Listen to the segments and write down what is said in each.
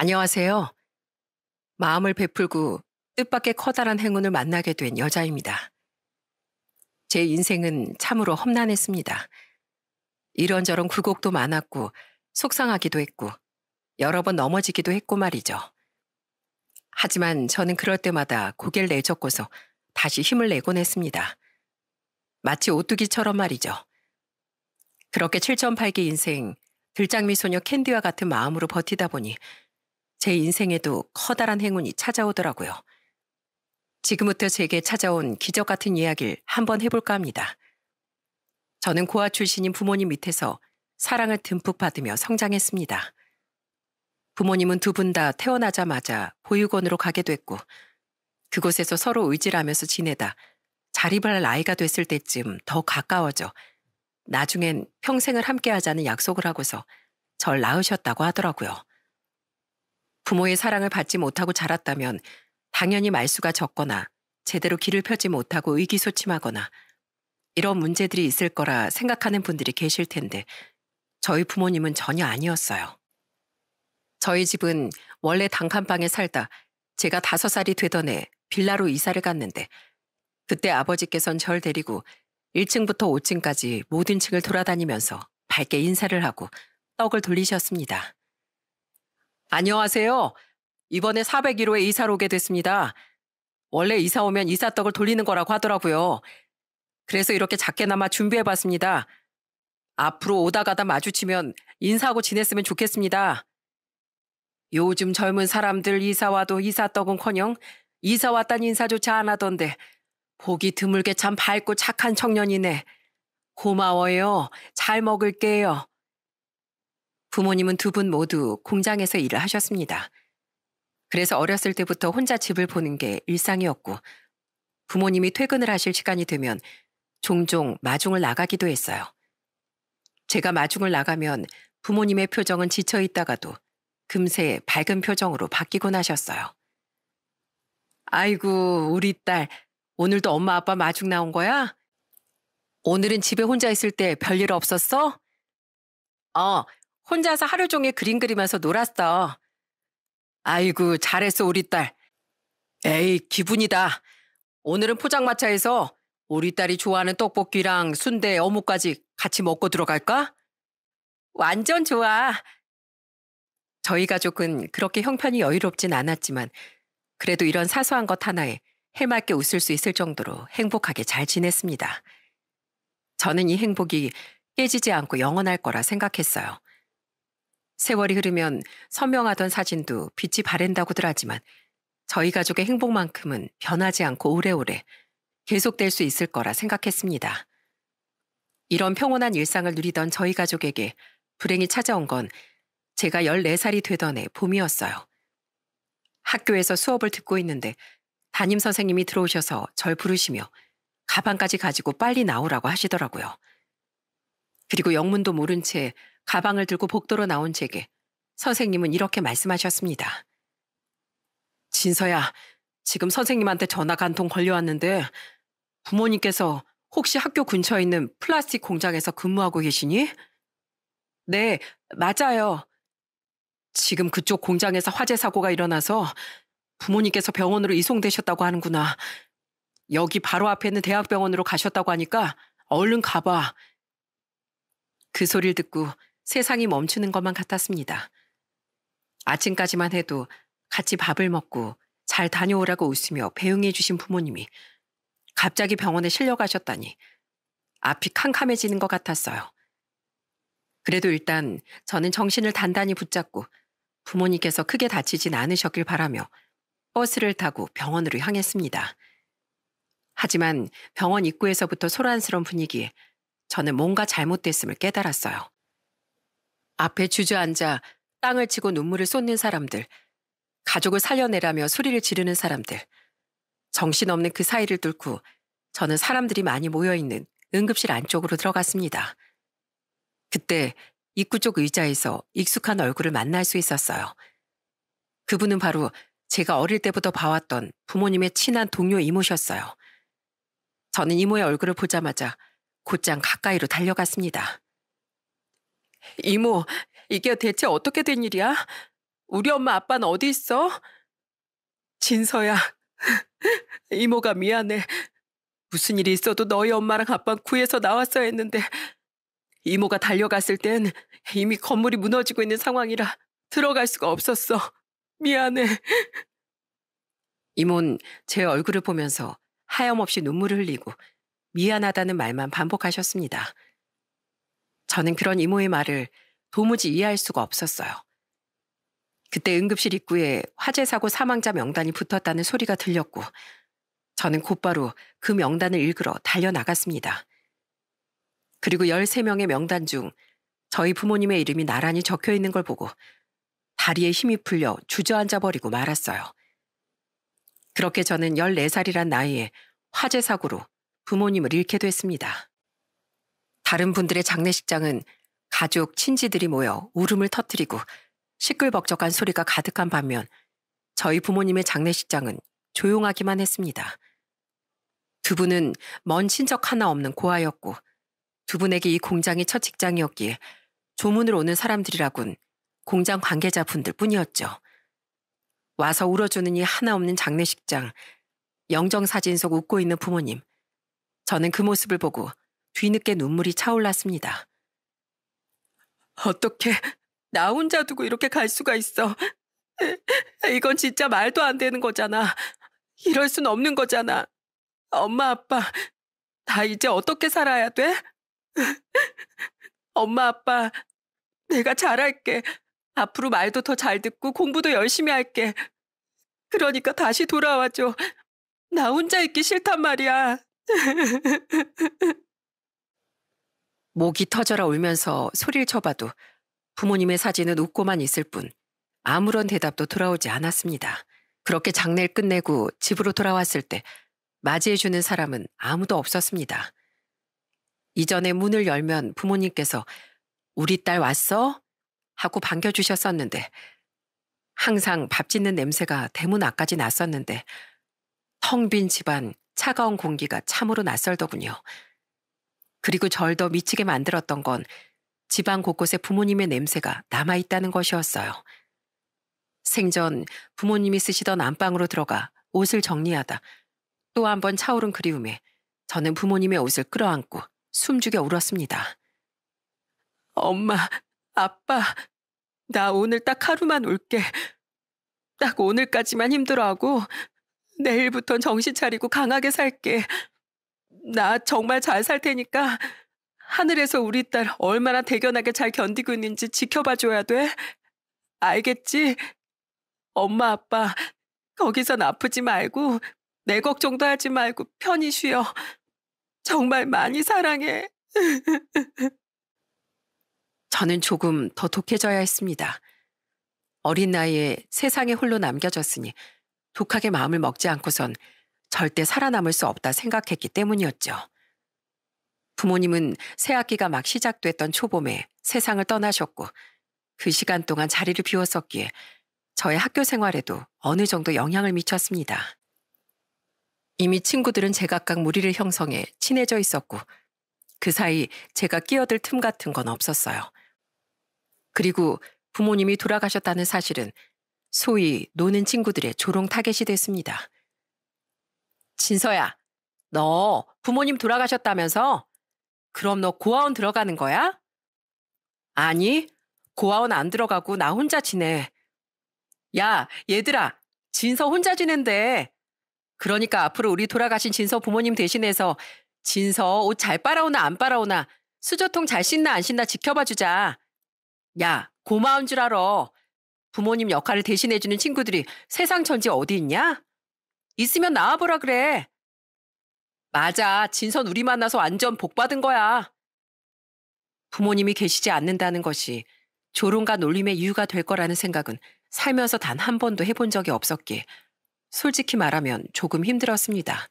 안녕하세요. 마음을 베풀고 뜻밖의 커다란 행운을 만나게 된 여자입니다. 제 인생은 참으로 험난했습니다. 이런저런 굴곡도 많았고 속상하기도 했고 여러 번 넘어지기도 했고 말이죠. 하지만 저는 그럴 때마다 고개를 내젓고서 다시 힘을 내곤 했습니다. 마치 오뚜기처럼 말이죠. 그렇게 7.8기 인생 들장미 소녀 캔디와 같은 마음으로 버티다 보니 제 인생에도 커다란 행운이 찾아오더라고요. 지금부터 제게 찾아온 기적 같은 이야기를 한번 해볼까 합니다. 저는 고아 출신인 부모님 밑에서 사랑을 듬뿍 받으며 성장했습니다. 부모님은 두 분 다 태어나자마자 보육원으로 가게 됐고 그곳에서 서로 의지하면서 지내다 자립을 할 나이가 됐을 때쯤 더 가까워져 나중엔 평생을 함께하자는 약속을 하고서 절 낳으셨다고 하더라고요. 부모의 사랑을 받지 못하고 자랐다면 당연히 말수가 적거나 제대로 길을 펴지 못하고 의기소침하거나 이런 문제들이 있을 거라 생각하는 분들이 계실 텐데 저희 부모님은 전혀 아니었어요. 저희 집은 원래 단칸방에 살다 제가 5살이 되던 해 빌라로 이사를 갔는데 그때 아버지께선 절 데리고 1층부터 5층까지 모든 층을 돌아다니면서 밝게 인사를 하고 떡을 돌리셨습니다. 안녕하세요. 이번에 401호에 이사를 오게 됐습니다. 원래 이사 오면 이사떡을 돌리는 거라고 하더라고요. 그래서 이렇게 작게나마 준비해봤습니다. 앞으로 오다 가다 마주치면 인사하고 지냈으면 좋겠습니다. 요즘 젊은 사람들 이사 와도 이사떡은커녕 이사 왔다는 인사조차 안 하던데 보기 드물게 참 밝고 착한 청년이네. 고마워요. 잘 먹을게요. 부모님은 두 분 모두 공장에서 일을 하셨습니다. 그래서 어렸을 때부터 혼자 집을 보는 게 일상이었고 부모님이 퇴근을 하실 시간이 되면 종종 마중을 나가기도 했어요. 제가 마중을 나가면 부모님의 표정은 지쳐 있다가도 금세 밝은 표정으로 바뀌곤 하셨어요. 아이고, 우리 딸, 오늘도 엄마 아빠 마중 나온 거야? 오늘은 집에 혼자 있을 때 별일 없었어? 혼자서 하루 종일 그림 그리면서 놀았어. 아이고, 잘했어, 우리 딸. 에이, 기분이다. 오늘은 포장마차에서 우리 딸이 좋아하는 떡볶이랑 순대, 어묵까지 같이 먹고 들어갈까? 완전 좋아. 저희 가족은 그렇게 형편이 여유롭진 않았지만 그래도 이런 사소한 것 하나에 해맑게 웃을 수 있을 정도로 행복하게 잘 지냈습니다. 저는 이 행복이 깨지지 않고 영원할 거라 생각했어요. 세월이 흐르면 선명하던 사진도 빛이 바랜다고들 하지만 저희 가족의 행복만큼은 변하지 않고 오래오래 계속될 수 있을 거라 생각했습니다. 이런 평온한 일상을 누리던 저희 가족에게 불행이 찾아온 건 제가 14살이 되던 해 봄이었어요. 학교에서 수업을 듣고 있는데 담임 선생님이 들어오셔서 절 부르시며 가방까지 가지고 빨리 나오라고 하시더라고요. 그리고 영문도 모른 채 가방을 들고 복도로 나온 제게 선생님은 이렇게 말씀하셨습니다. 진서야, 지금 선생님한테 전화가 한 통 걸려왔는데 부모님께서 혹시 학교 근처에 있는 플라스틱 공장에서 근무하고 계시니? 네, 맞아요. 지금 그쪽 공장에서 화재 사고가 일어나서 부모님께서 병원으로 이송되셨다고 하는구나. 여기 바로 앞에 있는 대학병원으로 가셨다고 하니까 얼른 가봐. 그 소리를 듣고 세상이 멈추는 것만 같았습니다. 아침까지만 해도 같이 밥을 먹고 잘 다녀오라고 웃으며 배웅해 주신 부모님이 갑자기 병원에 실려가셨다니 앞이 캄캄해지는 것 같았어요. 그래도 일단 저는 정신을 단단히 붙잡고 부모님께서 크게 다치진 않으셨길 바라며 버스를 타고 병원으로 향했습니다. 하지만 병원 입구에서부터 소란스러운 분위기에 저는 뭔가 잘못됐음을 깨달았어요. 앞에 주저앉아 땅을 치고 눈물을 쏟는 사람들, 가족을 살려내라며 소리를 지르는 사람들, 정신없는 그 사이를 뚫고 저는 사람들이 많이 모여있는 응급실 안쪽으로 들어갔습니다. 그때 입구 쪽 의자에서 익숙한 얼굴을 만날 수 있었어요. 그분은 바로 제가 어릴 때부터 봐왔던 부모님의 친한 동료 이모셨어요. 저는 이모의 얼굴을 보자마자 곧장 가까이로 달려갔습니다. 이모, 이게 대체 어떻게 된 일이야? 우리 엄마 아빠는 어디 있어? 진서야, 이모가 미안해. 무슨 일이 있어도 너희 엄마랑 아빠는 구해서 나왔어야 했는데 이모가 달려갔을 땐 이미 건물이 무너지고 있는 상황이라 들어갈 수가 없었어. 미안해. 이모는 제 얼굴을 보면서 하염없이 눈물을 흘리고 미안하다는 말만 반복하셨습니다. 저는 그런 이모의 말을 도무지 이해할 수가 없었어요. 그때 응급실 입구에 화재 사고 사망자 명단이 붙었다는 소리가 들렸고 저는 곧바로 그 명단을 읽으러 달려나갔습니다. 그리고 13명의 명단 중 저희 부모님의 이름이 나란히 적혀 있는 걸 보고 다리에 힘이 풀려 주저앉아 버리고 말았어요. 그렇게 저는 14살이란 나이에 화재 사고로 부모님을 잃게 됐습니다. 다른 분들의 장례식장은 가족, 친지들이 모여 울음을 터뜨리고 시끌벅적한 소리가 가득한 반면 저희 부모님의 장례식장은 조용하기만 했습니다. 두 분은 먼 친척 하나 없는 고아였고 두 분에게 이 공장이 첫 직장이었기에 조문을 오는 사람들이라곤 공장 관계자분들 뿐이었죠. 와서 울어주는 이 하나 없는 장례식장, 영정사진 속 웃고 있는 부모님. 저는 그 모습을 보고 뒤늦게 눈물이 차올랐습니다. 어떻게 나 혼자 두고 이렇게 갈 수가 있어. 이건 진짜 말도 안 되는 거잖아. 이럴 순 없는 거잖아. 엄마, 아빠, 나 이제 어떻게 살아야 돼? 엄마, 아빠, 내가 잘할게. 앞으로 말도 더 잘 듣고 공부도 열심히 할게. 그러니까 다시 돌아와줘. 나 혼자 있기 싫단 말이야. 목이 터져라 울면서 소리를 쳐봐도 부모님의 사진은 웃고만 있을 뿐 아무런 대답도 돌아오지 않았습니다. 그렇게 장례를 끝내고 집으로 돌아왔을 때 맞이해주는 사람은 아무도 없었습니다. 이전에 문을 열면 부모님께서 우리 딸 왔어? 하고 반겨주셨었는데 항상 밥 짓는 냄새가 대문 앞까지 났었는데 텅 빈 집안 차가운 공기가 참으로 낯설더군요. 그리고 절 더 미치게 만들었던 건 집안 곳곳에 부모님의 냄새가 남아있다는 것이었어요. 생전 부모님이 쓰시던 안방으로 들어가 옷을 정리하다 또 한 번 차오른 그리움에 저는 부모님의 옷을 끌어안고 숨죽여 울었습니다. 엄마, 아빠, 나 오늘 딱 하루만 울게. 딱 오늘까지만 힘들어하고 내일부턴 정신 차리고 강하게 살게. 나 정말 잘 살 테니까 하늘에서 우리 딸 얼마나 대견하게 잘 견디고 있는지 지켜봐 줘야 돼. 알겠지? 엄마, 아빠, 거기선 아프지 말고 내 걱정도 하지 말고 편히 쉬어. 정말 많이 사랑해. 저는 조금 더 독해져야 했습니다. 어린 나이에 세상에 홀로 남겨졌으니 독하게 마음을 먹지 않고선 절대 살아남을 수 없다 생각했기 때문이었죠. 부모님은 새학기가 막 시작됐던 초봄에 세상을 떠나셨고 그 시간 동안 자리를 비웠었기에 저의 학교 생활에도 어느 정도 영향을 미쳤습니다. 이미 친구들은 제각각 무리를 형성해 친해져 있었고 그 사이 제가 끼어들 틈 같은 건 없었어요. 그리고 부모님이 돌아가셨다는 사실은 소위 노는 친구들의 조롱 타겟이 됐습니다. 진서야, 너 부모님 돌아가셨다면서? 그럼 너 고아원 들어가는 거야? 아니, 고아원 안 들어가고 나 혼자 지내. 야, 얘들아, 진서 혼자 지낸대. 그러니까 앞으로 우리 돌아가신 진서 부모님 대신해서 진서 옷 잘 빨아오나 안 빨아오나 수저통 잘 씻나 안 씻나 지켜봐 주자. 야, 고마운 줄 알아. 부모님 역할을 대신해주는 친구들이 세상 천지 어디 있냐? 있으면 나와보라 그래. 맞아, 진선 우리 만나서 완전 복 받은 거야. 부모님이 계시지 않는다는 것이 조롱과 놀림의 이유가 될 거라는 생각은 살면서 단 한 번도 해본 적이 없었기에 솔직히 말하면 조금 힘들었습니다.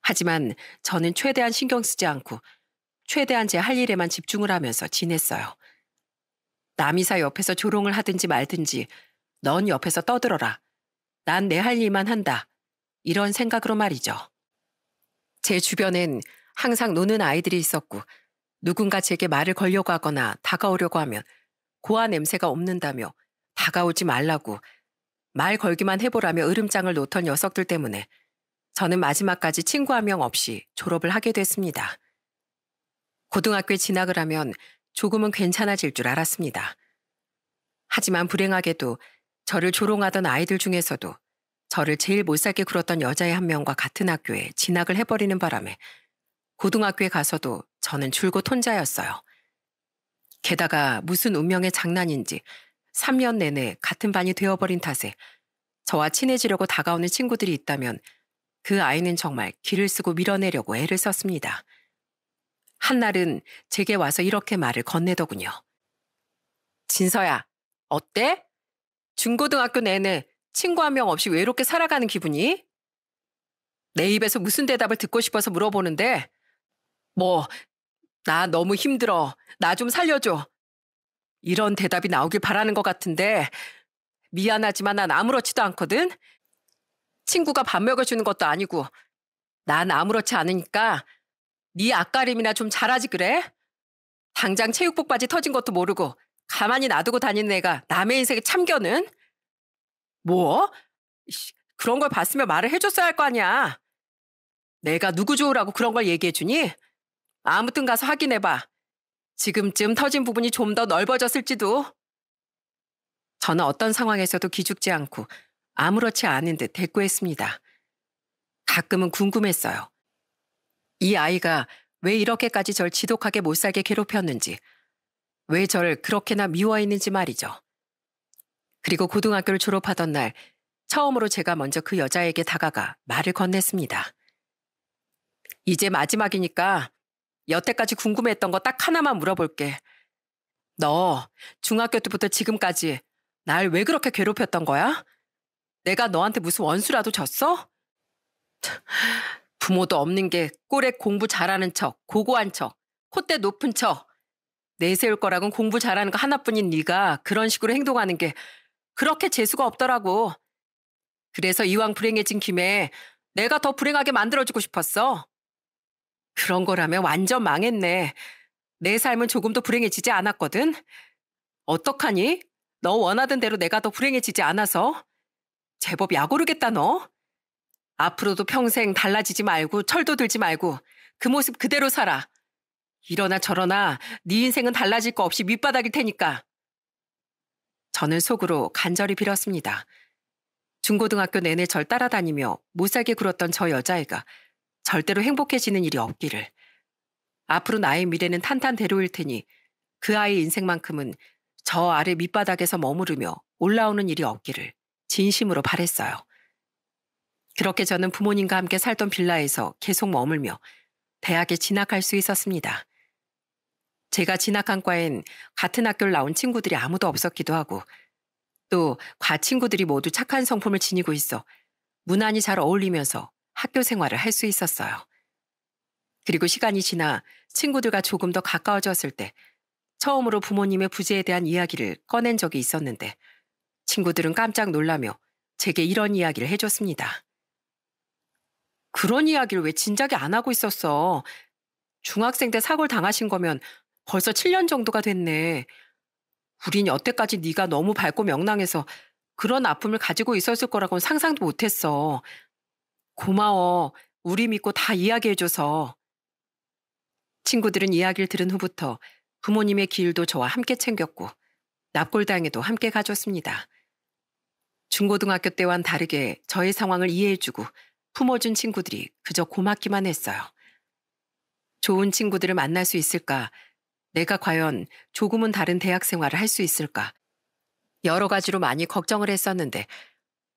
하지만 저는 최대한 신경 쓰지 않고 최대한 제 할 일에만 집중을 하면서 지냈어요. 남이사 옆에서 조롱을 하든지 말든지 넌 옆에서 떠들어라. 난 내 할 일만 한다. 이런 생각으로 말이죠. 제 주변엔 항상 노는 아이들이 있었고 누군가 제게 말을 걸려고 하거나 다가오려고 하면 고아 냄새가 없는다며 다가오지 말라고 말 걸기만 해보라며 으름장을 놓던 녀석들 때문에 저는 마지막까지 친구 한 명 없이 졸업을 하게 됐습니다. 고등학교에 진학을 하면 조금은 괜찮아질 줄 알았습니다. 하지만 불행하게도 저를 조롱하던 아이들 중에서도 저를 제일 못살게 굴었던 여자애 한 명과 같은 학교에 진학을 해버리는 바람에 고등학교에 가서도 저는 줄곧 혼자였어요. 게다가 무슨 운명의 장난인지 3년 내내 같은 반이 되어버린 탓에 저와 친해지려고 다가오는 친구들이 있다면 그 아이는 정말 기를 쓰고 밀어내려고 애를 썼습니다. 한날은 제게 와서 이렇게 말을 건네더군요. 진서야, 어때? 중고등학교 내내 친구 한 명 없이 외롭게 살아가는 기분이? 내 입에서 무슨 대답을 듣고 싶어서 물어보는데 뭐, 나 너무 힘들어. 나 좀 살려줘. 이런 대답이 나오길 바라는 것 같은데 미안하지만 난 아무렇지도 않거든. 친구가 밥 먹여주는 것도 아니고 난 아무렇지 않으니까 네 앞가림이나 좀 잘하지 그래? 당장 체육복 바지 터진 것도 모르고 가만히 놔두고 다니는 애가 남의 인생에 참견은? 뭐? 그런 걸 봤으면 말을 해줬어야 할 거 아니야. 내가 누구 좋으라고 그런 걸 얘기해주니? 아무튼 가서 확인해봐. 지금쯤 터진 부분이 좀 더 넓어졌을지도. 저는 어떤 상황에서도 기죽지 않고 아무렇지 않은 듯 대꾸했습니다. 가끔은 궁금했어요. 이 아이가 왜 이렇게까지 절 지독하게 못살게 괴롭혔는지, 왜 절 그렇게나 미워했는지 말이죠. 그리고 고등학교를 졸업하던 날 처음으로 제가 먼저 그 여자에게 다가가 말을 건넸습니다. 이제 마지막이니까 여태까지 궁금했던 거 딱 하나만 물어볼게. 너 중학교 때부터 지금까지 날 왜 그렇게 괴롭혔던 거야? 내가 너한테 무슨 원수라도 졌어? 부모도 없는 게 꼴에 공부 잘하는 척, 고고한 척, 콧대 높은 척. 내세울 거라곤 공부 잘하는 거 하나뿐인 네가 그런 식으로 행동하는 게 그렇게 재수가 없더라고. 그래서 이왕 불행해진 김에 내가 더 불행하게 만들어주고 싶었어. 그런 거라면 완전 망했네. 내 삶은 조금도 불행해지지 않았거든. 어떡하니? 너 원하던 대로 내가 더 불행해지지 않아서. 제법 약오르겠다 너. 앞으로도 평생 달라지지 말고 철도 들지 말고 그 모습 그대로 살아. 이러나 저러나 네 인생은 달라질 거 없이 밑바닥일 테니까. 저는 속으로 간절히 빌었습니다. 중고등학교 내내 절 따라다니며 못살게 굴었던 저 여자애가 절대로 행복해지는 일이 없기를. 앞으로 나의 미래는 탄탄대로일 테니 그 아이의 인생만큼은 저 아래 밑바닥에서 머무르며 올라오는 일이 없기를 진심으로 바랬어요. 그렇게 저는 부모님과 함께 살던 빌라에서 계속 머물며 대학에 진학할 수 있었습니다. 제가 진학한 과엔 같은 학교를 나온 친구들이 아무도 없었기도 하고 또 과 친구들이 모두 착한 성품을 지니고 있어 무난히 잘 어울리면서 학교 생활을 할 수 있었어요. 그리고 시간이 지나 친구들과 조금 더 가까워졌을 때 처음으로 부모님의 부재에 대한 이야기를 꺼낸 적이 있었는데 친구들은 깜짝 놀라며 제게 이런 이야기를 해줬습니다. 그런 이야기를 왜 진작에 안 하고 있었어? 중학생 때 사고를 당하신 거면 벌써 7년 정도가 됐네. 우린 여태까지 네가 너무 밝고 명랑해서 그런 아픔을 가지고 있었을 거라고는 상상도 못했어. 고마워. 우리 믿고 다 이야기해줘서. 친구들은 이야기를 들은 후부터 부모님의 길도 저와 함께 챙겼고 납골당에도 함께 가줬습니다. 중고등학교 때와는 다르게 저의 상황을 이해해주고 품어준 친구들이 그저 고맙기만 했어요. 좋은 친구들을 만날 수 있을까? 내가 과연 조금은 다른 대학 생활을 할 수 있을까? 여러 가지로 많이 걱정을 했었는데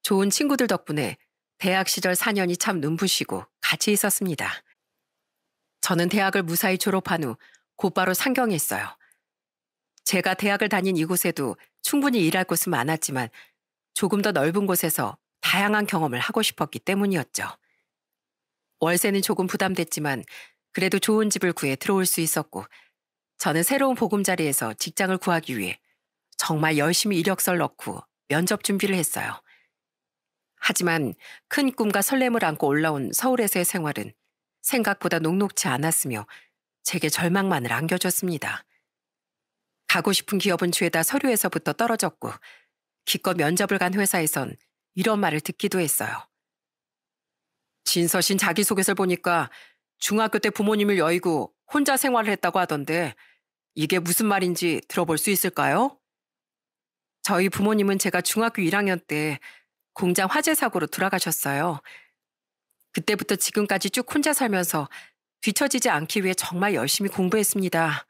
좋은 친구들 덕분에 대학 시절 4년이 참 눈부시고 같이 있었습니다. 저는 대학을 무사히 졸업한 후 곧바로 상경했어요. 제가 대학을 다닌 이곳에도 충분히 일할 곳은 많았지만 조금 더 넓은 곳에서 다양한 경험을 하고 싶었기 때문이었죠. 월세는 조금 부담됐지만 그래도 좋은 집을 구해 들어올 수 있었고 저는 새로운 보금자리에서 직장을 구하기 위해 정말 열심히 이력서를 넣고 면접 준비를 했어요. 하지만 큰 꿈과 설렘을 안고 올라온 서울에서의 생활은 생각보다 녹록지 않았으며 제게 절망만을 안겨줬습니다. 가고 싶은 기업은 죄다 서류에서부터 떨어졌고 기껏 면접을 간 회사에선 이런 말을 듣기도 했어요. 진서신 자기소개서를 보니까 중학교 때 부모님을 여의고 혼자 생활을 했다고 하던데 이게 무슨 말인지 들어볼 수 있을까요? 저희 부모님은 제가 중학교 1학년 때 공장 화재 사고로 돌아가셨어요. 그때부터 지금까지 쭉 혼자 살면서 뒤처지지 않기 위해 정말 열심히 공부했습니다.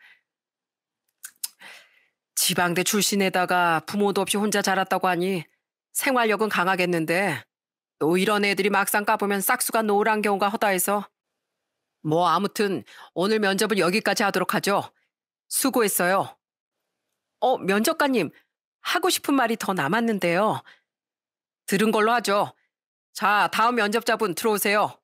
지방대 출신에다가 부모도 없이 혼자 자랐다고 하니 생활력은 강하겠는데 또 이런 애들이 막상 까보면 싹수가 노란 경우가 허다해서 뭐 아무튼 오늘 면접은 여기까지 하도록 하죠. 수고했어요. 면접관님, 하고 싶은 말이 더 남았는데요. 들은 걸로 하죠. 자, 다음 면접자분 들어오세요.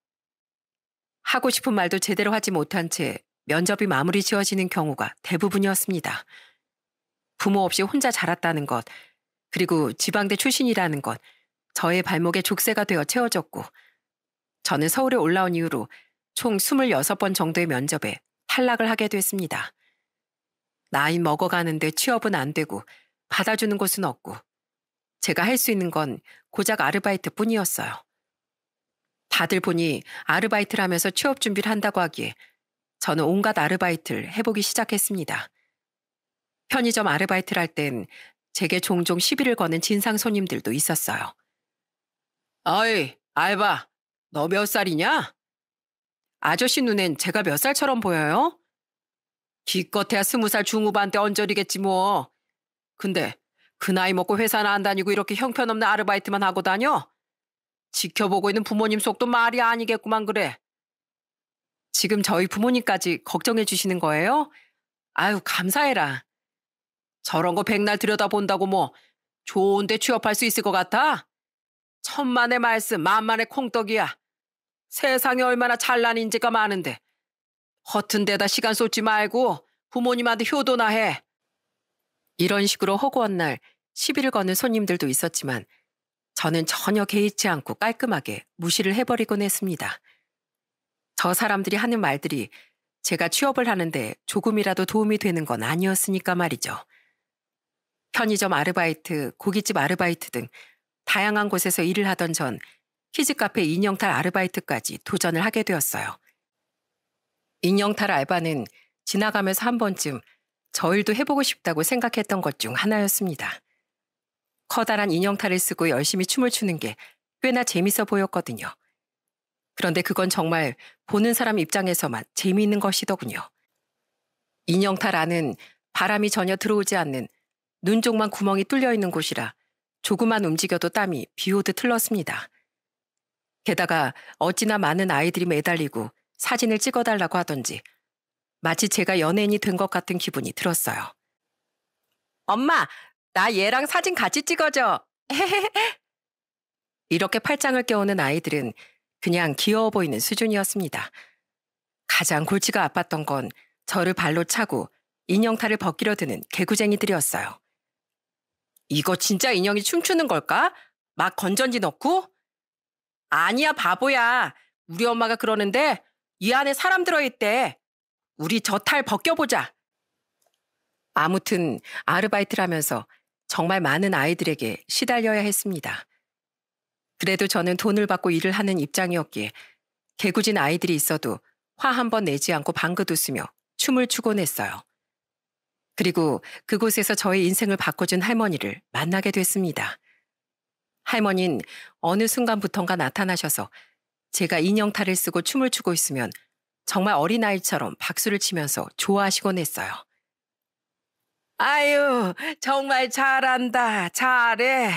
하고 싶은 말도 제대로 하지 못한 채 면접이 마무리 지어지는 경우가 대부분이었습니다. 부모 없이 혼자 자랐다는 것, 그리고 지방대 출신이라는 것, 저의 발목에 족쇄가 되어 채워졌고, 저는 서울에 올라온 이후로 총 26번 정도의 면접에 탈락을 하게 됐습니다. 나이 먹어가는데 취업은 안 되고 받아주는 곳은 없고 제가 할 수 있는 건 고작 아르바이트뿐이었어요. 다들 보니 아르바이트를 하면서 취업 준비를 한다고 하기에 저는 온갖 아르바이트를 해보기 시작했습니다. 편의점 아르바이트를 할 땐 제게 종종 시비를 거는 진상 손님들도 있었어요. 어이, 알바, 너 몇 살이냐? 아저씨 눈엔 제가 몇 살처럼 보여요? 기껏해야 20살 중후반 때 언저리겠지 뭐. 근데 그 나이 먹고 회사나 안 다니고 이렇게 형편없는 아르바이트만 하고 다녀? 지켜보고 있는 부모님 속도 말이 아니겠구만 그래. 지금 저희 부모님까지 걱정해 주시는 거예요? 아유, 감사해라. 저런 거 백날 들여다본다고 뭐 좋은 데 취업할 수 있을 것 같아? 천만의 말씀 만만의 콩떡이야. 세상에 얼마나 잘난 인재가 많은데 허튼 데다 시간 쏟지 말고 부모님한테 효도나 해. 이런 식으로 허구한 날 시비를 거는 손님들도 있었지만 저는 전혀 개의치 않고 깔끔하게 무시를 해버리곤 했습니다. 저 사람들이 하는 말들이 제가 취업을 하는데 조금이라도 도움이 되는 건 아니었으니까 말이죠. 편의점 아르바이트, 고깃집 아르바이트 등 다양한 곳에서 일을 하던 전 키즈카페 인형탈 아르바이트까지 도전을 하게 되었어요. 인형탈 알바는 지나가면서 한 번쯤 저 일도 해보고 싶다고 생각했던 것 중 하나였습니다. 커다란 인형탈을 쓰고 열심히 춤을 추는 게 꽤나 재밌어 보였거든요. 그런데 그건 정말 보는 사람 입장에서만 재미있는 것이더군요. 인형탈 안은 바람이 전혀 들어오지 않는 눈 쪽만 구멍이 뚫려 있는 곳이라 조금만 움직여도 땀이 비 오듯 흘렀습니다. 게다가 어찌나 많은 아이들이 매달리고 사진을 찍어달라고 하던지 마치 제가 연예인이 된 것 같은 기분이 들었어요. 엄마, 나 얘랑 사진 같이 찍어줘. 이렇게 팔짱을 껴오는 아이들은 그냥 귀여워 보이는 수준이었습니다. 가장 골치가 아팠던 건 저를 발로 차고 인형탈을 벗기려 드는 개구쟁이들이었어요. 이거 진짜 인형이 춤추는 걸까? 막 건전지 넣고? 아니야, 바보야. 우리 엄마가 그러는데 이 안에 사람 들어있대. 우리 저 탈 벗겨보자. 아무튼 아르바이트를 하면서 정말 많은 아이들에게 시달려야 했습니다. 그래도 저는 돈을 받고 일을 하는 입장이었기에 개구진 아이들이 있어도 화 한 번 내지 않고 방긋 웃으며 춤을 추곤 했어요. 그리고 그곳에서 저의 인생을 바꿔준 할머니를 만나게 됐습니다. 할머니는 어느 순간부턴가 나타나셔서 제가 인형탈을 쓰고 춤을 추고 있으면 정말 어린아이처럼 박수를 치면서 좋아하시곤 했어요. 아유, 정말 잘한다. 잘해.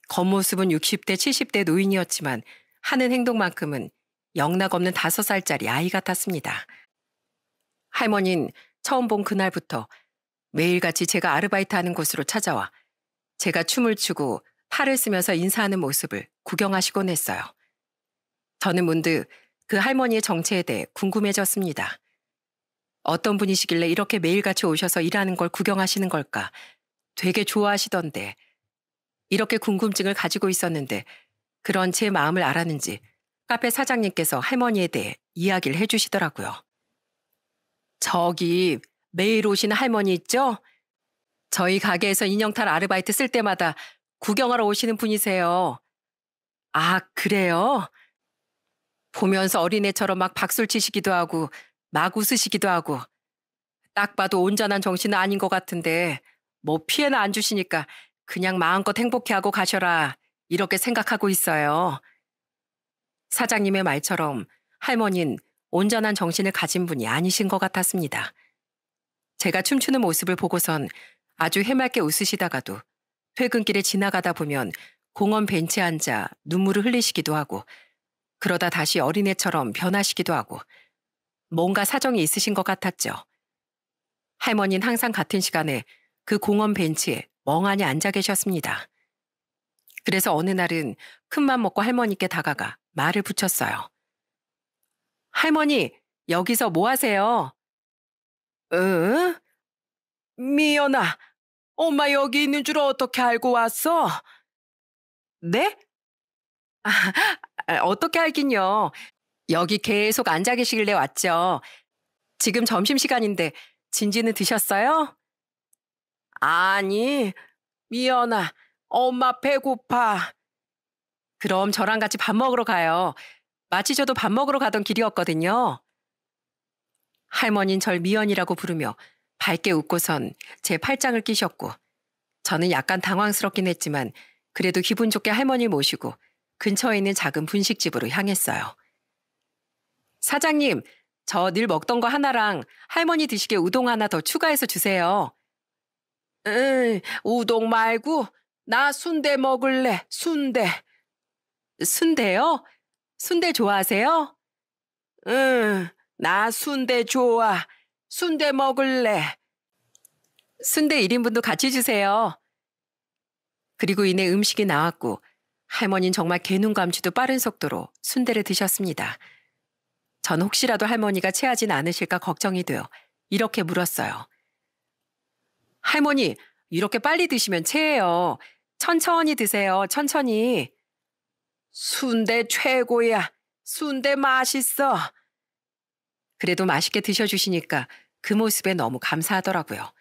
겉모습은 60대, 70대 노인이었지만 하는 행동만큼은 영락없는 5살짜리 아이 같았습니다. 할머니는 처음 본 그날부터 매일같이 제가 아르바이트하는 곳으로 찾아와 제가 춤을 추고 탈을 쓰면서 인사하는 모습을 구경하시곤 했어요. 저는 문득 그 할머니의 정체에 대해 궁금해졌습니다. 어떤 분이시길래 이렇게 매일같이 오셔서 일하는 걸 구경하시는 걸까? 되게 좋아하시던데. 이렇게 궁금증을 가지고 있었는데 그런 제 마음을 알았는지 카페 사장님께서 할머니에 대해 이야기를 해주시더라고요. 저기 매일 오시는 할머니 있죠? 저희 가게에서 인형탈 아르바이트 쓸 때마다 구경하러 오시는 분이세요. 아, 그래요? 보면서 어린애처럼 막 박수를 치시기도 하고 막 웃으시기도 하고 딱 봐도 온전한 정신은 아닌 것 같은데 뭐 피해나 안 주시니까 그냥 마음껏 행복해하고 가셔라 이렇게 생각하고 있어요. 사장님의 말처럼 할머니는 온전한 정신을 가진 분이 아니신 것 같았습니다. 제가 춤추는 모습을 보고선 아주 해맑게 웃으시다가도 퇴근길에 지나가다 보면 공원 벤치에 앉아 눈물을 흘리시기도 하고 그러다 다시 어린애처럼 변하시기도 하고 뭔가 사정이 있으신 것 같았죠. 할머니는 항상 같은 시간에 그 공원 벤치에 멍하니 앉아 계셨습니다. 그래서 어느 날은 큰맘 먹고 할머니께 다가가 말을 붙였어요. 할머니, 여기서 뭐 하세요? 응? 미연아, 엄마 여기 있는 줄 어떻게 알고 왔어? 네? 어떻게 알긴요. 여기 계속 앉아 계시길래 왔죠. 지금 점심시간인데 진지는 드셨어요? 아니, 미연아, 엄마 배고파. 그럼 저랑 같이 밥 먹으러 가요. 마치 저도 밥 먹으러 가던 길이었거든요. 할머니는 절 미연이라고 부르며 밝게 웃고선 제 팔짱을 끼셨고 저는 약간 당황스럽긴 했지만 그래도 기분 좋게 할머니를 모시고 근처에 있는 작은 분식집으로 향했어요. 사장님, 저 늘 먹던 거 하나랑 할머니 드시게 우동 하나 더 추가해서 주세요. 응, 우동 말고 나 순대 먹을래, 순대. 순대요? 순대 좋아하세요? 응, 나 순대 좋아. 순대 먹을래. 순대 1인분도 같이 주세요. 그리고 이내 음식이 나왔고 할머니는 정말 개눈 감지도 빠른 속도로 순대를 드셨습니다. 전 혹시라도 할머니가 체하진 않으실까 걱정이 되어 이렇게 물었어요. 할머니, 이렇게 빨리 드시면 체해요. 천천히 드세요, 천천히. 순대 최고야. 순대 맛있어. 그래도 맛있게 드셔주시니까 그 모습에 너무 감사하더라고요.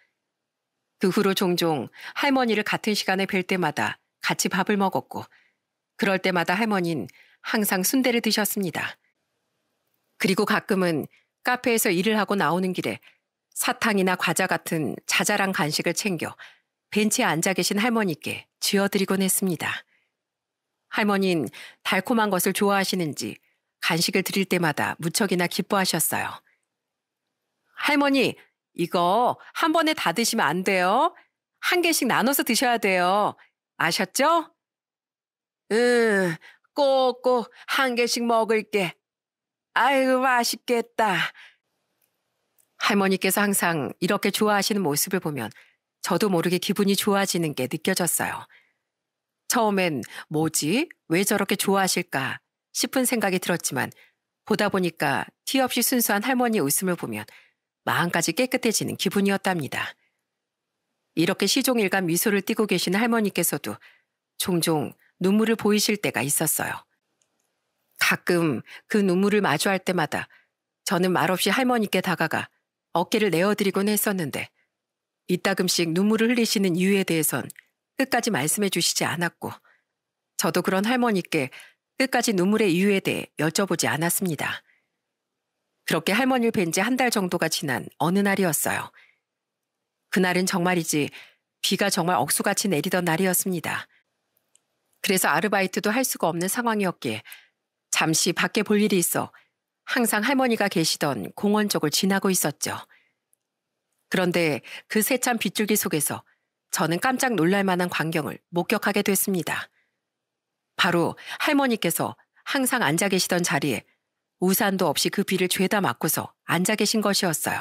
그 후로 종종 할머니를 같은 시간에 뵐 때마다 같이 밥을 먹었고 그럴 때마다 할머니는 항상 순대를 드셨습니다. 그리고 가끔은 카페에서 일을 하고 나오는 길에 사탕이나 과자 같은 자잘한 간식을 챙겨 벤치에 앉아 계신 할머니께 쥐어드리곤 했습니다. 할머니는 달콤한 것을 좋아하시는지 간식을 드릴 때마다 무척이나 기뻐하셨어요. 할머니, 이거 한 번에 다 드시면 안 돼요. 한 개씩 나눠서 드셔야 돼요. 아셨죠? 응, 꼭꼭 한 개씩 먹을게. 아이고, 맛있겠다. 할머니께서 항상 이렇게 좋아하시는 모습을 보면 저도 모르게 기분이 좋아지는 게 느껴졌어요. 처음엔 뭐지? 왜 저렇게 좋아하실까 싶은 생각이 들었지만 보다 보니까 티 없이 순수한 할머니의 웃음을 보면 마음까지 깨끗해지는 기분이었답니다. 이렇게 시종일관 미소를 띠고 계신 할머니께서도 종종 눈물을 보이실 때가 있었어요. 가끔 그 눈물을 마주할 때마다 저는 말없이 할머니께 다가가 어깨를 내어드리곤 했었는데 이따금씩 눈물을 흘리시는 이유에 대해선 끝까지 말씀해 주시지 않았고 저도 그런 할머니께 끝까지 눈물의 이유에 대해 여쭤보지 않았습니다. 그렇게 할머니를 뵌 지 한 달 정도가 지난 어느 날이었어요. 그날은 정말이지 비가 정말 억수같이 내리던 날이었습니다. 그래서 아르바이트도 할 수가 없는 상황이었기에 잠시 밖에 볼 일이 있어 항상 할머니가 계시던 공원 쪽을 지나고 있었죠. 그런데 그 세찬 빗줄기 속에서 저는 깜짝 놀랄 만한 광경을 목격하게 됐습니다. 바로 할머니께서 항상 앉아 계시던 자리에 우산도 없이 그 비를 죄다 맞고서 앉아 계신 것이었어요.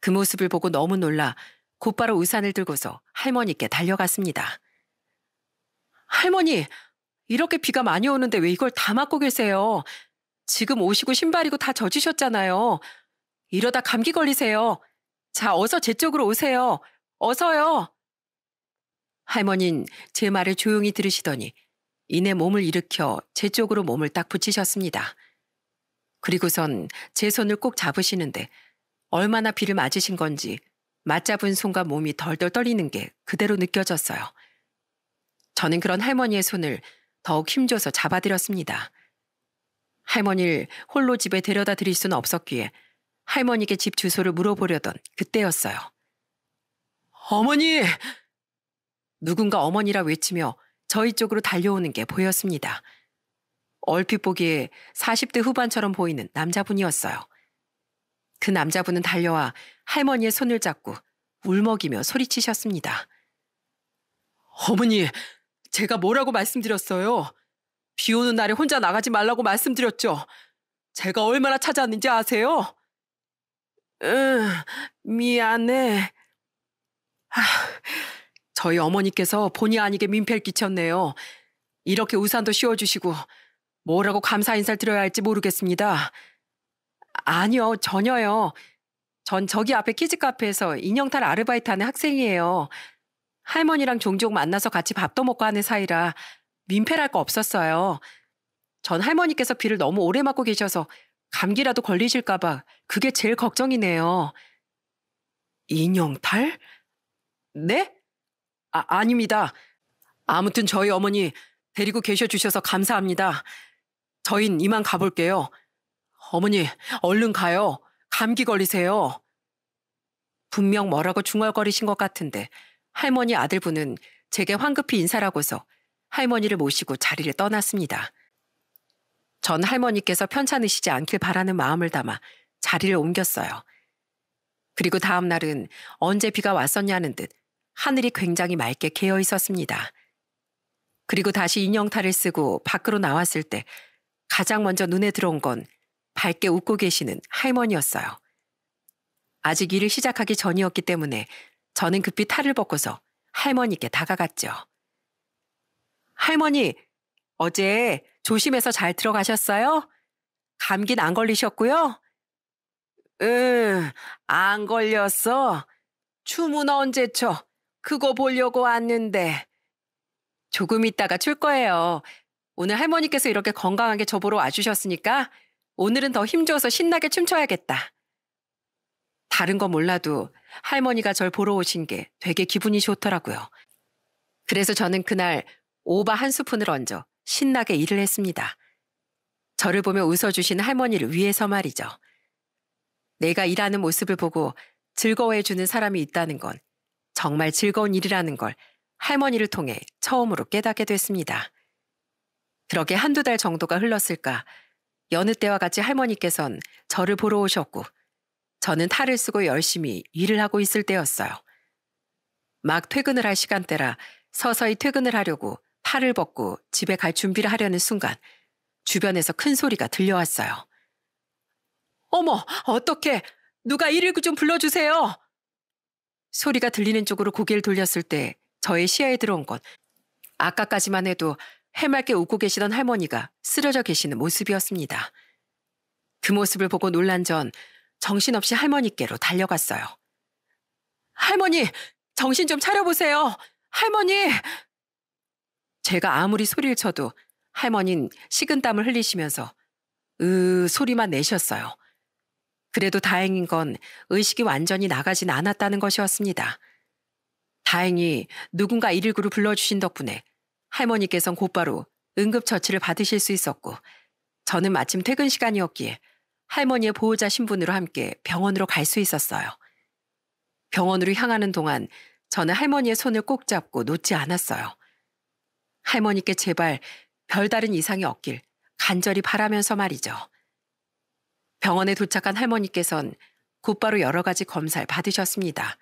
그 모습을 보고 너무 놀라 곧바로 우산을 들고서 할머니께 달려갔습니다. 할머니, 이렇게 비가 많이 오는데 왜 이걸 다 맞고 계세요? 지금 옷이고 신발이고 다 젖으셨잖아요. 이러다 감기 걸리세요. 자, 어서 제 쪽으로 오세요. 어서요. 할머니는 제 말을 조용히 들으시더니 이내 몸을 일으켜 제 쪽으로 몸을 딱 붙이셨습니다. 그리고선 제 손을 꼭 잡으시는데 얼마나 비를 맞으신 건지 맞잡은 손과 몸이 덜덜 떨리는 게 그대로 느껴졌어요. 저는 그런 할머니의 손을 더욱 힘줘서 잡아들였습니다. 할머니를 홀로 집에 데려다 드릴 수는 없었기에 할머니께 집 주소를 물어보려던 그때였어요. 어머니! 누군가 어머니라 외치며 저희 쪽으로 달려오는 게 보였습니다. 얼핏 보기에 40대 후반처럼 보이는 남자분이었어요. 그 남자분은 달려와 할머니의 손을 잡고 울먹이며 소리치셨습니다. 어머니, 제가 뭐라고 말씀드렸어요? 비 오는 날에 혼자 나가지 말라고 말씀드렸죠. 제가 얼마나 찾아왔는지 아세요? 미안해. 저희 어머니께서 본의 아니게 민폐를 끼쳤네요. 이렇게 우산도 씌워주시고 뭐라고 감사 인사를 드려야 할지 모르겠습니다. 아니요, 전혀요. 전 저기 앞에 키즈카페에서 인형탈 아르바이트하는 학생이에요. 할머니랑 종종 만나서 같이 밥도 먹고 하는 사이라 민폐랄 거 없었어요. 전 할머니께서 비를 너무 오래 맞고 계셔서 감기라도 걸리실까 봐 그게 제일 걱정이네요. 인형탈? 네? 아닙니다. 아무튼 저희 어머니 데리고 계셔 주셔서 감사합니다. 저흰 이만 가볼게요. 어머니, 얼른 가요. 감기 걸리세요. 분명 뭐라고 중얼거리신 것 같은데 할머니 아들분은 제게 황급히 인사를 하고서 할머니를 모시고 자리를 떠났습니다. 전 할머니께서 편찮으시지 않길 바라는 마음을 담아 자리를 옮겼어요. 그리고 다음 날은 언제 비가 왔었냐는 듯 하늘이 굉장히 맑게 개어 있었습니다. 그리고 다시 인형탈을 쓰고 밖으로 나왔을 때 가장 먼저 눈에 들어온 건 밝게 웃고 계시는 할머니였어요. 아직 일을 시작하기 전이었기 때문에 저는 급히 탈을 벗고서 할머니께 다가갔죠. 할머니, 어제 조심해서 잘 들어가셨어요? 감기는 안 걸리셨고요? 안 걸렸어. 춤은 언제 춰? 그거 보려고 왔는데. 조금 있다가 출 거예요. 오늘 할머니께서 이렇게 건강하게 저 보러 와주셨으니까 오늘은 더 힘줘서 신나게 춤춰야겠다. 다른 건 몰라도 할머니가 절 보러 오신 게 되게 기분이 좋더라고요. 그래서 저는 그날 오바 한 스푼을 얹어 신나게 일을 했습니다. 저를 보며 웃어주신 할머니를 위해서 말이죠. 내가 일하는 모습을 보고 즐거워해주는 사람이 있다는 건 정말 즐거운 일이라는 걸 할머니를 통해 처음으로 깨닫게 됐습니다. 그렇게 한두 달 정도가 흘렀을까 여느 때와 같이 할머니께선 저를 보러 오셨고 저는 탈을 쓰고 열심히 일을 하고 있을 때였어요. 막 퇴근을 할 시간대라 서서히 퇴근을 하려고 탈을 벗고 집에 갈 준비를 하려는 순간 주변에서 큰 소리가 들려왔어요. 어머, 어떡해. 누가 119 좀 불러주세요. 소리가 들리는 쪽으로 고개를 돌렸을 때 저의 시야에 들어온 건 아까까지만 해도 해맑게 웃고 계시던 할머니가 쓰러져 계시는 모습이었습니다. 그 모습을 보고 놀란 전 정신없이 할머니께로 달려갔어요. 할머니, 정신 좀 차려보세요. 할머니! 제가 아무리 소리를 쳐도 할머니는 식은땀을 흘리시면서 소리만 내셨어요. 그래도 다행인 건 의식이 완전히 나가진 않았다는 것이었습니다. 다행히 누군가 119를 불러주신 덕분에 할머니께선 곧바로 응급처치를 받으실 수 있었고 저는 마침 퇴근 시간이었기에 할머니의 보호자 신분으로 함께 병원으로 갈 수 있었어요. 병원으로 향하는 동안 저는 할머니의 손을 꼭 잡고 놓지 않았어요. 할머니께 제발 별다른 이상이 없길 간절히 바라면서 말이죠. 병원에 도착한 할머니께선 곧바로 여러 가지 검사를 받으셨습니다.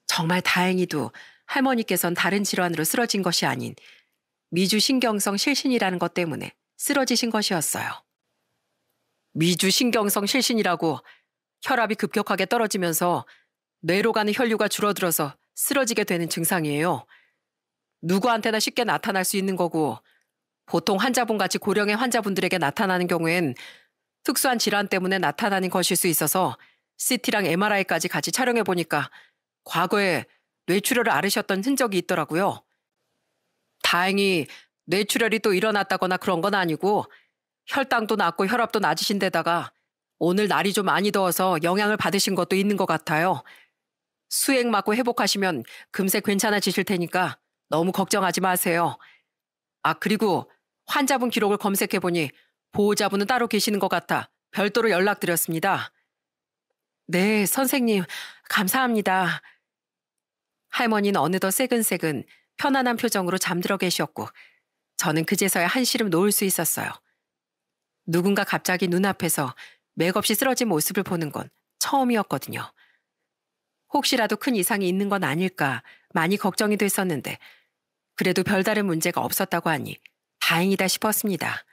정말 다행히도 할머니께선 다른 질환으로 쓰러진 것이 아닌 미주신경성 실신이라는 것 때문에 쓰러지신 것이었어요. 미주신경성 실신이라고 혈압이 급격하게 떨어지면서 뇌로 가는 혈류가 줄어들어서 쓰러지게 되는 증상이에요. 누구한테나 쉽게 나타날 수 있는 거고 보통 환자분같이 고령의 환자분들에게 나타나는 경우엔 특수한 질환 때문에 나타나는 것일 수 있어서 CT랑 MRI까지 같이 촬영해보니까 과거에 뇌출혈을 앓으셨던 흔적이 있더라고요. 다행히 뇌출혈이 또 일어났다거나 그런 건 아니고 혈당도 낮고 혈압도 낮으신 데다가 오늘 날이 좀 많이 더워서 영향을 받으신 것도 있는 것 같아요. 수액 맞고 회복하시면 금세 괜찮아지실 테니까 너무 걱정하지 마세요. 아, 그리고 환자분 기록을 검색해보니 보호자분은 따로 계시는 것 같아 별도로 연락드렸습니다. 네, 선생님, 감사합니다. 할머니는 어느덧 새근새근 편안한 표정으로 잠들어 계셨고 저는 그제서야 한시름 놓을 수 있었어요. 누군가 갑자기 눈앞에서 맥없이 쓰러진 모습을 보는 건 처음이었거든요. 혹시라도 큰 이상이 있는 건 아닐까 많이 걱정이 됐었는데 그래도 별다른 문제가 없었다고 하니 다행이다 싶었습니다.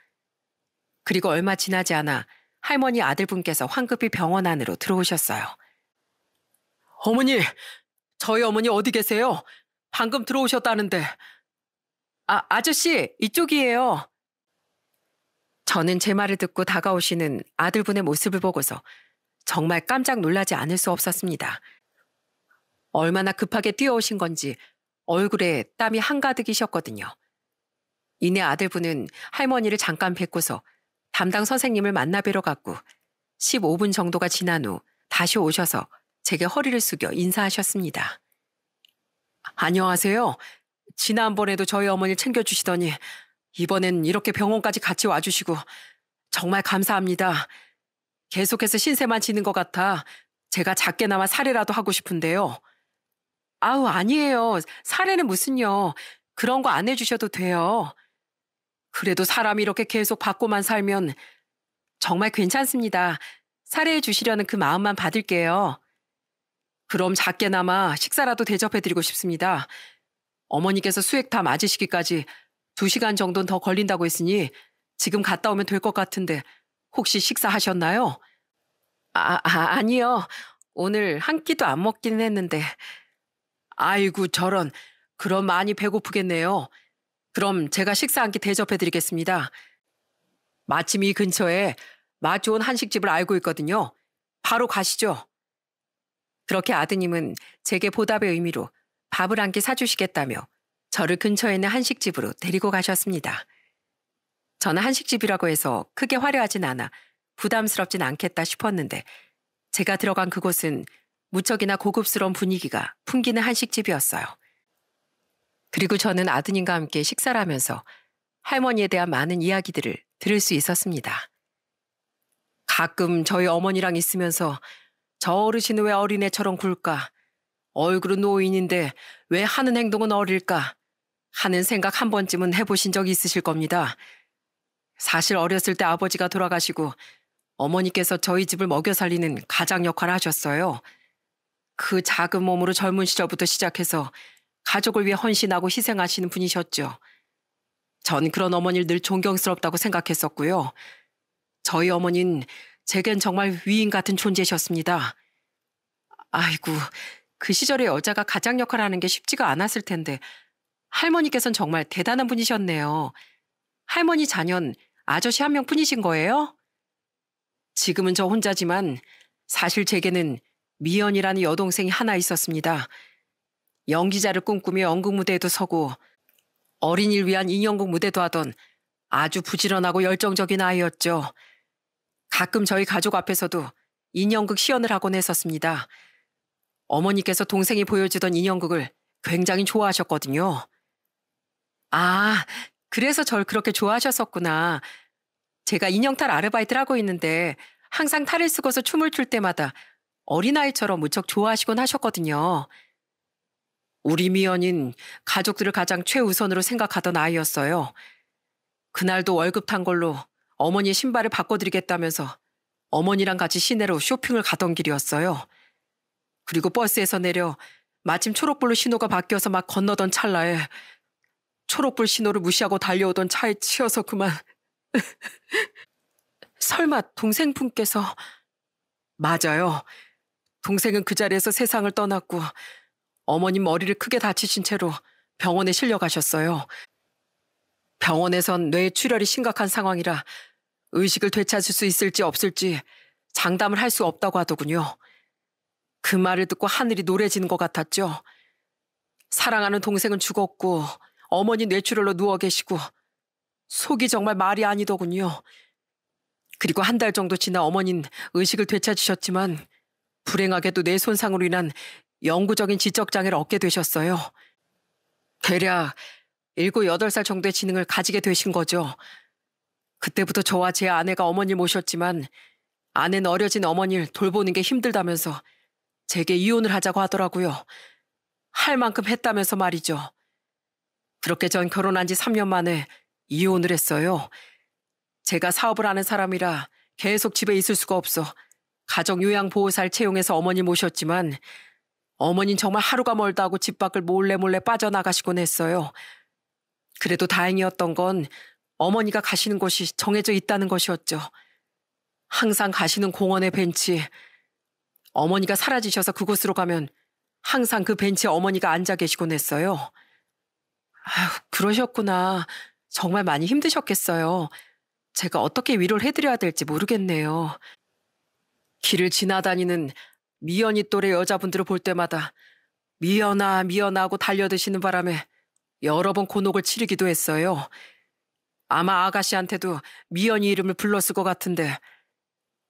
그리고 얼마 지나지 않아 할머니 아들분께서 황급히 병원 안으로 들어오셨어요. 어머니, 저희 어머니 어디 계세요? 방금 들어오셨다는데. 아저씨, 이쪽이에요. 저는 제 말을 듣고 다가오시는 아들분의 모습을 보고서 정말 깜짝 놀라지 않을 수 없었습니다. 얼마나 급하게 뛰어오신 건지 얼굴에 땀이 한가득이셨거든요. 이내 아들분은 할머니를 잠깐 뵙고서 담당 선생님을 만나뵈러 갔고 15분 정도가 지난 후 다시 오셔서 제게 허리를 숙여 인사하셨습니다. 안녕하세요. 지난번에도 저희 어머니를 챙겨주시더니 이번엔 이렇게 병원까지 같이 와주시고 정말 감사합니다. 계속해서 신세만 지는 것 같아 제가 작게나마 사례라도 하고 싶은데요. 아우, 아니에요. 사례는 무슨요. 그런 거 안 해주셔도 돼요. 그래도 사람이 이렇게 계속 받고만 살면 정말 괜찮습니다. 사례해 주시려는 그 마음만 받을게요. 그럼 작게나마 식사라도 대접해드리고 싶습니다. 어머니께서 수액 다 맞으시기까지 2시간 정도는 더 걸린다고 했으니 지금 갔다 오면 될 것 같은데 혹시 식사하셨나요? 아니요. 오늘 한 끼도 안 먹기는 했는데. 아이고, 저런. 그럼 많이 배고프겠네요. 그럼 제가 식사 한 끼 대접해드리겠습니다. 마침 이 근처에 맛 좋은 한식집을 알고 있거든요. 바로 가시죠. 그렇게 아드님은 제게 보답의 의미로 밥을 한 끼 사주시겠다며 저를 근처에 있는 한식집으로 데리고 가셨습니다. 저는 한식집이라고 해서 크게 화려하진 않아 부담스럽진 않겠다 싶었는데 제가 들어간 그곳은 무척이나 고급스러운 분위기가 풍기는 한식집이었어요. 그리고 저는 아드님과 함께 식사를 하면서 할머니에 대한 많은 이야기들을 들을 수 있었습니다. 가끔 저희 어머니랑 있으면서 저 어르신은 왜 어린애처럼 굴까? 얼굴은 노인인데 왜 하는 행동은 어릴까? 하는 생각 한 번쯤은 해보신 적 있으실 겁니다. 사실 어렸을 때 아버지가 돌아가시고 어머니께서 저희 집을 먹여 살리는 가장 역할을 하셨어요. 그 작은 몸으로 젊은 시절부터 시작해서 가족을 위해 헌신하고 희생하시는 분이셨죠. 전 그런 어머니를 늘 존경스럽다고 생각했었고요. 저희 어머니는 제겐 정말 위인 같은 존재셨습니다. 아이고, 그 시절에 여자가 가장 역할을 하는 게 쉽지가 않았을 텐데 할머니께서는 정말 대단한 분이셨네요. 할머니 자녀는 아저씨 한 명뿐이신 거예요? 지금은 저 혼자지만 사실 제게는 미연이라는 여동생이 하나 있었습니다. 연기자를 꿈꾸며 연극 무대에도 서고 어린이를 위한 인형극 무대도 하던 아주 부지런하고 열정적인 아이였죠. 가끔 저희 가족 앞에서도 인형극 시연을 하곤 했었습니다. 어머니께서 동생이 보여주던 인형극을 굉장히 좋아하셨거든요. 아, 그래서 절 그렇게 좋아하셨었구나. 제가 인형탈 아르바이트를 하고 있는데 항상 탈을 쓰고서 춤을 출 때마다 어린아이처럼 무척 좋아하시곤 하셨거든요. 우리 미연인 가족들을 가장 최우선으로 생각하던 아이였어요. 그날도 월급 탄 걸로 어머니의 신발을 바꿔드리겠다면서 어머니랑 같이 시내로 쇼핑을 가던 길이었어요. 그리고 버스에서 내려 마침 초록불로 신호가 바뀌어서 막 건너던 찰나에 초록불 신호를 무시하고 달려오던 차에 치여서 그만. 설마 동생분께서... 맞아요. 동생은 그 자리에서 세상을 떠났고 어머님 머리를 크게 다치신 채로 병원에 실려가셨어요. 병원에선 뇌 출혈이 심각한 상황이라 의식을 되찾을 수 있을지 없을지 장담을 할 수 없다고 하더군요. 그 말을 듣고 하늘이 노래지는 것 같았죠. 사랑하는 동생은 죽었고 어머니 뇌출혈로 누워 계시고 속이 정말 말이 아니더군요. 그리고 한 달 정도 지나 어머니는 의식을 되찾으셨지만 불행하게도 뇌 손상으로 인한 영구적인 지적장애를 얻게 되셨어요. 대략 7, 8살 정도의 지능을 가지게 되신 거죠. 그때부터 저와 제 아내가 어머니를 모셨지만 아내는 어려진 어머니를 돌보는 게 힘들다면서 제게 이혼을 하자고 하더라고요. 할 만큼 했다면서 말이죠. 그렇게 전 결혼한 지 3년 만에 이혼을 했어요. 제가 사업을 하는 사람이라 계속 집에 있을 수가 없어 가정요양보호사를 채용해서 어머니 모셨지만 어머니는 정말 하루가 멀다고 집 밖을 몰래 빠져나가시곤 했어요. 그래도 다행이었던 건 어머니가 가시는 곳이 정해져 있다는 것이었죠. 항상 가시는 공원의 벤치. 어머니가 사라지셔서 그곳으로 가면 항상 그 벤치에 어머니가 앉아 계시곤 했어요. 아휴, 그러셨구나. 정말 많이 힘드셨겠어요. 제가 어떻게 위로를 해드려야 될지 모르겠네요. 길을 지나다니는 미연이 또래 여자분들을 볼 때마다 미연아 미연아 하고 달려드시는 바람에 여러 번 곤혹을 치르기도 했어요. 아마 아가씨한테도 미연이 이름을 불렀을 것 같은데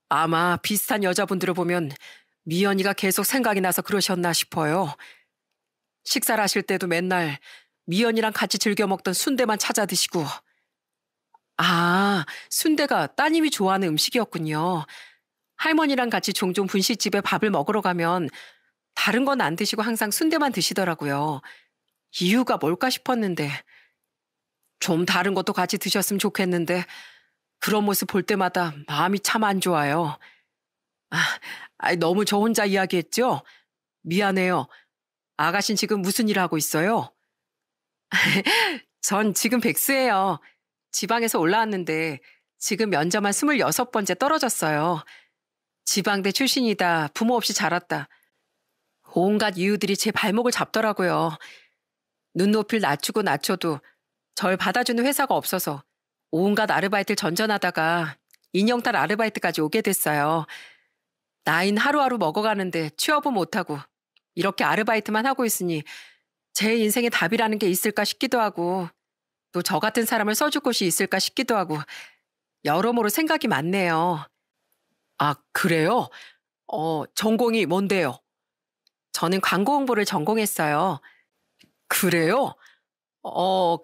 아마 비슷한 여자분들을 보면 미연이가 계속 생각이 나서 그러셨나 싶어요. 식사를 하실 때도 맨날 미연이랑 같이 즐겨 먹던 순대만 찾아 드시고. 아, 순대가 따님이 좋아하는 음식이었군요. 할머니랑 같이 종종 분식집에 밥을 먹으러 가면 다른 건 안 드시고 항상 순대만 드시더라고요. 이유가 뭘까 싶었는데 좀 다른 것도 같이 드셨으면 좋겠는데 그런 모습 볼 때마다 마음이 참 안 좋아요. 너무 저 혼자 이야기했죠? 미안해요. 아가씨는 지금 무슨 일 하고 있어요? 전 지금 백수예요. 지방에서 올라왔는데 지금 면접만 26번째 떨어졌어요. 지방대 출신이다. 부모 없이 자랐다. 온갖 이유들이 제 발목을 잡더라고요. 눈높이를 낮춰도 절 받아주는 회사가 없어서 온갖 아르바이트를 전전하다가 인형탈 아르바이트까지 오게 됐어요. 나이는 하루하루 먹어가는데 취업은 못하고 이렇게 아르바이트만 하고 있으니 제 인생에 답이라는 게 있을까 싶기도 하고 또 저 같은 사람을 써줄 곳이 있을까 싶기도 하고 여러모로 생각이 많네요. 아, 그래요? 전공이 뭔데요? 저는 광고 홍보를 전공했어요. 그래요?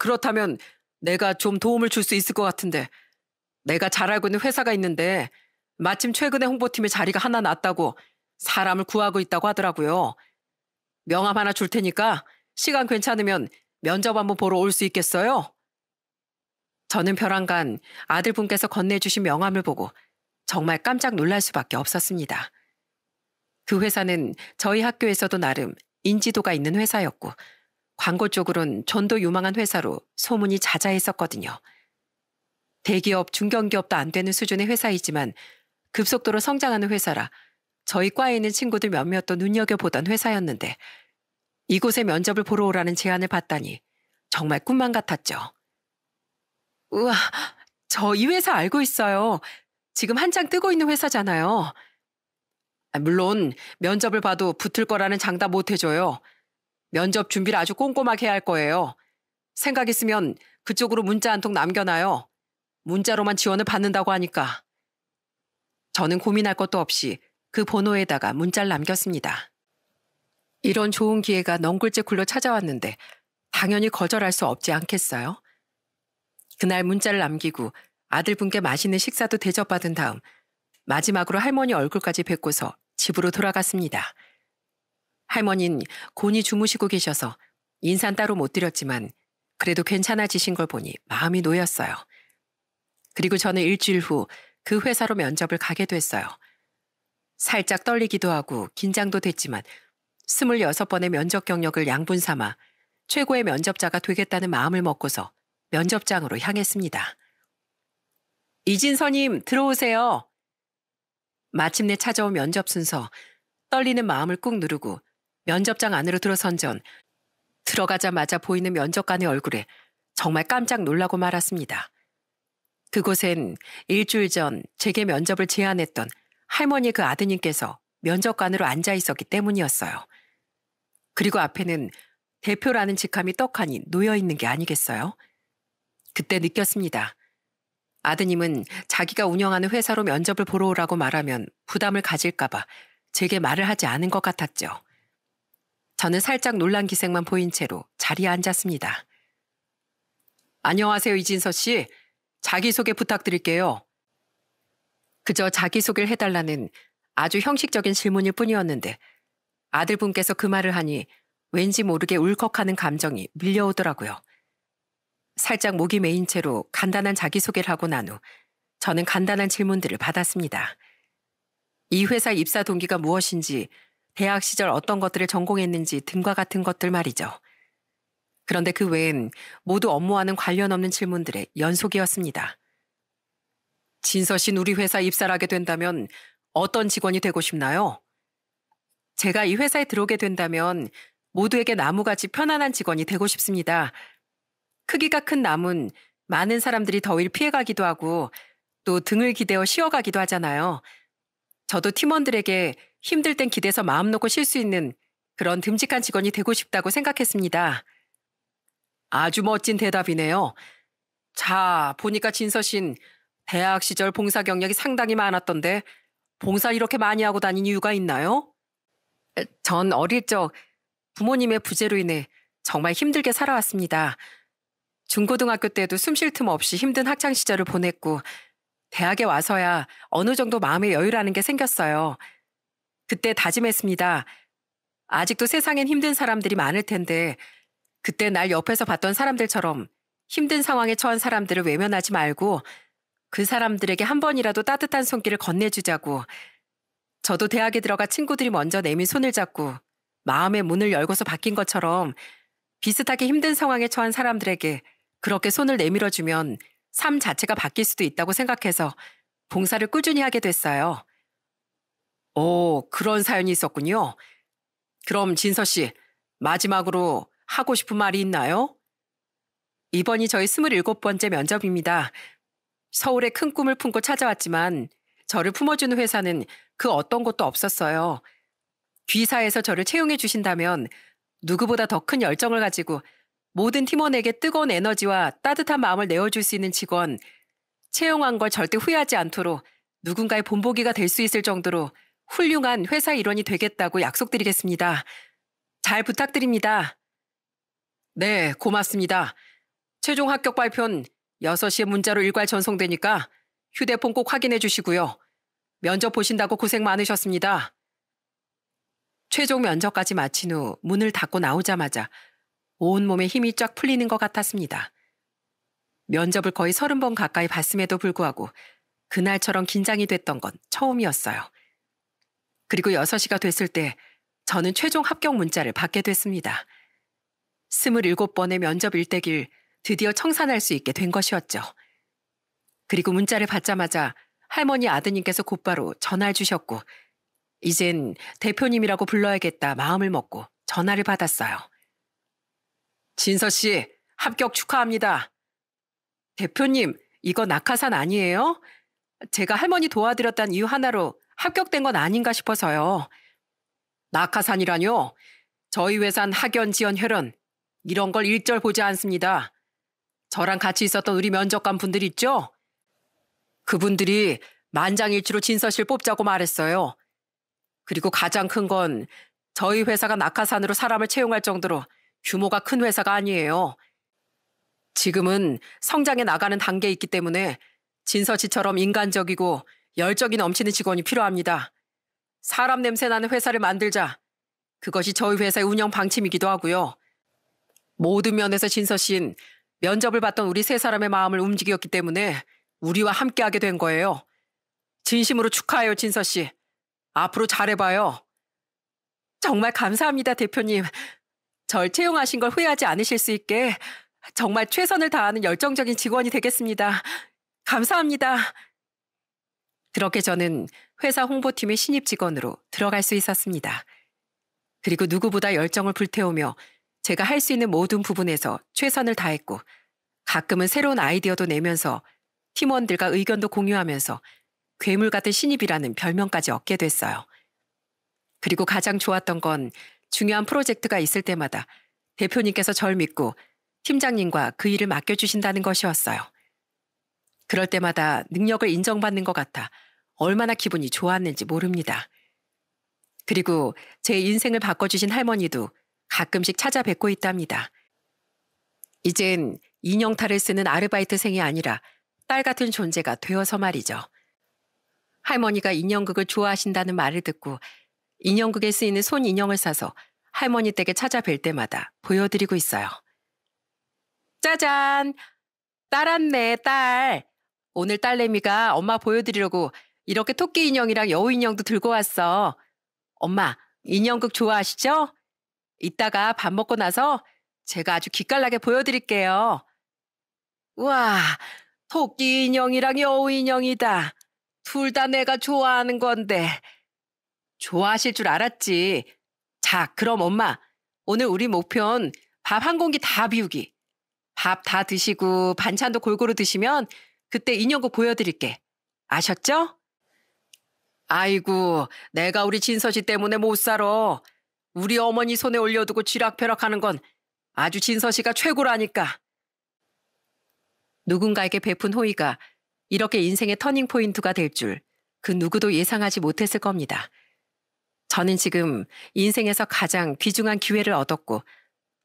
그렇다면 내가 좀 도움을 줄 수 있을 것 같은데 내가 잘 알고 있는 회사가 있는데 마침 최근에 홍보팀에 자리가 하나 났다고 사람을 구하고 있다고 하더라고요. 명함 하나 줄 테니까 시간 괜찮으면 면접 한번 보러 올 수 있겠어요? 저는 벼랑간 아들분께서 건네주신 명함을 보고 정말 깜짝 놀랄 수밖에 없었습니다. 그 회사는 저희 학교에서도 나름 인지도가 있는 회사였고 광고 쪽으론 전도 유망한 회사로 소문이 자자했었거든요. 대기업, 중견기업도 안 되는 수준의 회사이지만 급속도로 성장하는 회사라 저희 과에 있는 친구들 몇몇도 눈여겨보던 회사였는데 이곳에 면접을 보러 오라는 제안을 받다니 정말 꿈만 같았죠. 우와, 저 이 회사 알고 있어요. 지금 한창 뜨고 있는 회사잖아요. 물론 면접을 봐도 붙을 거라는 장담 못 해줘요. 면접 준비를 아주 꼼꼼하게 해야 할 거예요. 생각 있으면 그쪽으로 문자 한 통 남겨놔요. 문자로만 지원을 받는다고 하니까. 저는 고민할 것도 없이 그 번호에다가 문자를 남겼습니다. 이런 좋은 기회가 넝굴째 굴러 찾아왔는데 당연히 거절할 수 없지 않겠어요? 그날 문자를 남기고 아들분께 맛있는 식사도 대접받은 다음 마지막으로 할머니 얼굴까지 뵙고서 집으로 돌아갔습니다. 할머니는 곤히 주무시고 계셔서 인사는 따로 못 드렸지만 그래도 괜찮아지신 걸 보니 마음이 놓였어요. 그리고 저는 일주일 후 그 회사로 면접을 가게 됐어요. 살짝 떨리기도 하고 긴장도 됐지만 26번의 면접 경력을 양분 삼아 최고의 면접자가 되겠다는 마음을 먹고서 면접장으로 향했습니다. 이진서님, 들어오세요. 마침내 찾아온 면접 순서, 떨리는 마음을 꾹 누르고 면접장 안으로 들어선 전 들어가자마자 보이는 면접관의 얼굴에 정말 깜짝 놀라고 말았습니다. 그곳엔 일주일 전 제게 면접을 제안했던 할머니 그 아드님께서 면접관으로 앉아 있었기 때문이었어요. 그리고 앞에는 대표라는 직함이 떡하니 놓여 있는 게 아니겠어요? 그때 느꼈습니다. 아드님은 자기가 운영하는 회사로 면접을 보러 오라고 말하면 부담을 가질까봐 제게 말을 하지 않은 것 같았죠. 저는 살짝 놀란 기색만 보인 채로 자리에 앉았습니다. 안녕하세요, 이진서 씨. 자기소개 부탁드릴게요. 그저 자기소개를 해달라는 아주 형식적인 질문일 뿐이었는데 아들분께서 그 말을 하니 왠지 모르게 울컥하는 감정이 밀려오더라고요. 살짝 목이 메인 채로 간단한 자기소개를 하고 난 후 저는 간단한 질문들을 받았습니다. 이 회사 입사 동기가 무엇인지, 대학 시절 어떤 것들을 전공했는지 등과 같은 것들 말이죠. 그런데 그 외엔 모두 업무와는 관련 없는 질문들의 연속이었습니다. 진서 씨는 우리 회사 입사를 하게 된다면 어떤 직원이 되고 싶나요? 제가 이 회사에 들어오게 된다면 모두에게 나무같이 편안한 직원이 되고 싶습니다. 크기가 큰 나무는 많은 사람들이 더위를 피해가기도 하고 또 등을 기대어 쉬어가기도 하잖아요. 저도 팀원들에게 힘들 땐 기대서 마음 놓고 쉴 수 있는 그런 듬직한 직원이 되고 싶다고 생각했습니다. 아주 멋진 대답이네요. 자, 보니까 진서 씨는 대학 시절 봉사 경력이 상당히 많았던데 봉사 이렇게 많이 하고 다닌 이유가 있나요? 전 어릴 적 부모님의 부재로 인해 정말 힘들게 살아왔습니다. 중고등학교 때도 숨 쉴 틈 없이 힘든 학창 시절을 보냈고 대학에 와서야 어느 정도 마음의 여유라는 게 생겼어요. 그때 다짐했습니다. 아직도 세상엔 힘든 사람들이 많을 텐데 그때 날 옆에서 봤던 사람들처럼 힘든 상황에 처한 사람들을 외면하지 말고 그 사람들에게 한 번이라도 따뜻한 손길을 건네주자고. 저도 대학에 들어가 친구들이 먼저 내민 손을 잡고 마음의 문을 열고서 바뀐 것처럼 비슷하게 힘든 상황에 처한 사람들에게 그렇게 손을 내밀어주면 삶 자체가 바뀔 수도 있다고 생각해서 봉사를 꾸준히 하게 됐어요. 오, 그런 사연이 있었군요. 그럼 진서 씨, 마지막으로 하고 싶은 말이 있나요? 이번이 저희 27번째 면접입니다. 서울에 큰 꿈을 품고 찾아왔지만 저를 품어주는 회사는 그 어떤 곳도 없었어요. 귀사에서 저를 채용해 주신다면 누구보다 더 큰 열정을 가지고 모든 팀원에게 뜨거운 에너지와 따뜻한 마음을 내어줄 수 있는 직원, 채용한 걸 절대 후회하지 않도록 누군가의 본보기가 될 수 있을 정도로 훌륭한 회사 일원이 되겠다고 약속드리겠습니다. 잘 부탁드립니다. 네, 고맙습니다. 최종 합격 발표는 6시에 문자로 일괄 전송되니까 휴대폰 꼭 확인해 주시고요. 면접 보신다고 고생 많으셨습니다. 최종 면접까지 마친 후 문을 닫고 나오자마자 온몸에 힘이 쫙 풀리는 것 같았습니다. 면접을 거의 30번 가까이 봤음에도 불구하고 그날처럼 긴장이 됐던 건 처음이었어요. 그리고 6시가 됐을 때 저는 최종 합격 문자를 받게 됐습니다. 27번의 면접 일대기를 드디어 청산할 수 있게 된 것이었죠. 그리고 문자를 받자마자 할머니 아드님께서 곧바로 전화를 주셨고 이젠 대표님이라고 불러야겠다 마음을 먹고 전화를 받았어요. 진서 씨, 합격 축하합니다. 대표님, 이거 낙하산 아니에요? 제가 할머니 도와드렸다는 이유 하나로 합격된 건 아닌가 싶어서요. 낙하산이라뇨? 저희 회사는 학연, 지연, 혈연 이런 걸 일절 보지 않습니다. 저랑 같이 있었던 우리 면접관 분들 있죠? 그분들이 만장일치로 진서 씨를 뽑자고 말했어요. 그리고 가장 큰 건 저희 회사가 낙하산으로 사람을 채용할 정도로 규모가 큰 회사가 아니에요. 지금은 성장해 나가는 단계에 있기 때문에 진서 씨처럼 인간적이고 열정이 넘치는 직원이 필요합니다. 사람 냄새 나는 회사를 만들자. 그것이 저희 회사의 운영 방침이기도 하고요. 모든 면에서 진서 씨는 면접을 봤던 우리 세 사람의 마음을 움직였기 때문에 우리와 함께하게 된 거예요. 진심으로 축하해요, 진서 씨. 앞으로 잘해봐요. 정말 감사합니다, 대표님. 절 채용하신 걸 후회하지 않으실 수 있게 정말 최선을 다하는 열정적인 직원이 되겠습니다. 감사합니다. 그렇게 저는 회사 홍보팀의 신입 직원으로 들어갈 수 있었습니다. 그리고 누구보다 열정을 불태우며 제가 할 수 있는 모든 부분에서 최선을 다했고 가끔은 새로운 아이디어도 내면서 팀원들과 의견도 공유하면서 괴물 같은 신입이라는 별명까지 얻게 됐어요. 그리고 가장 좋았던 건 중요한 프로젝트가 있을 때마다 대표님께서 절 믿고 팀장님과 그 일을 맡겨주신다는 것이었어요. 그럴 때마다 능력을 인정받는 것 같아 얼마나 기분이 좋았는지 모릅니다. 그리고 제 인생을 바꿔주신 할머니도 가끔씩 찾아뵙고 있답니다. 이젠 인형탈을 쓰는 아르바이트생이 아니라 딸 같은 존재가 되어서 말이죠. 할머니가 인형극을 좋아하신다는 말을 듣고 인형극에 쓰이는 손 인형을 사서 할머니 댁에 찾아뵐 때마다 보여드리고 있어요. 짜잔! 딸 왔네, 딸. 오늘 딸내미가 엄마 보여드리려고 이렇게 토끼 인형이랑 여우 인형도 들고 왔어. 엄마, 인형극 좋아하시죠? 이따가 밥 먹고 나서 제가 아주 기깔나게 보여드릴게요. 우와, 토끼 인형이랑 여우 인형이다. 둘 다 내가 좋아하는 건데. 좋아하실 줄 알았지. 자, 그럼 엄마, 오늘 우리 목표는 밥 한 공기 다 비우기. 밥 다 드시고 반찬도 골고루 드시면 그때 인형극 보여드릴게. 아셨죠? 아이고, 내가 우리 진서 씨 때문에 못 살아. 우리 어머니 손에 올려두고 쥐락펴락하는 건 아주 진서 씨가 최고라니까. 누군가에게 베푼 호의가 이렇게 인생의 터닝포인트가 될 줄 그 누구도 예상하지 못했을 겁니다. 저는 지금 인생에서 가장 귀중한 기회를 얻었고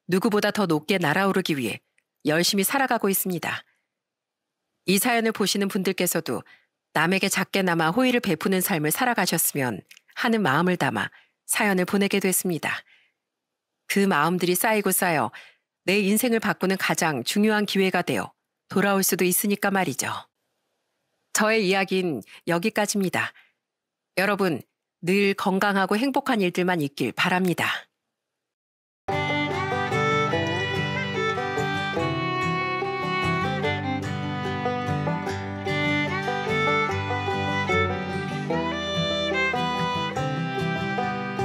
누구보다 더 높게 날아오르기 위해 열심히 살아가고 있습니다. 이 사연을 보시는 분들께서도 남에게 작게나마 호의를 베푸는 삶을 살아가셨으면 하는 마음을 담아 사연을 보내게 됐습니다. 그 마음들이 쌓이고 쌓여 내 인생을 바꾸는 가장 중요한 기회가 되어 돌아올 수도 있으니까 말이죠. 저의 이야기는 여기까지입니다. 여러분, 늘 건강하고 행복한 일들만 있길 바랍니다.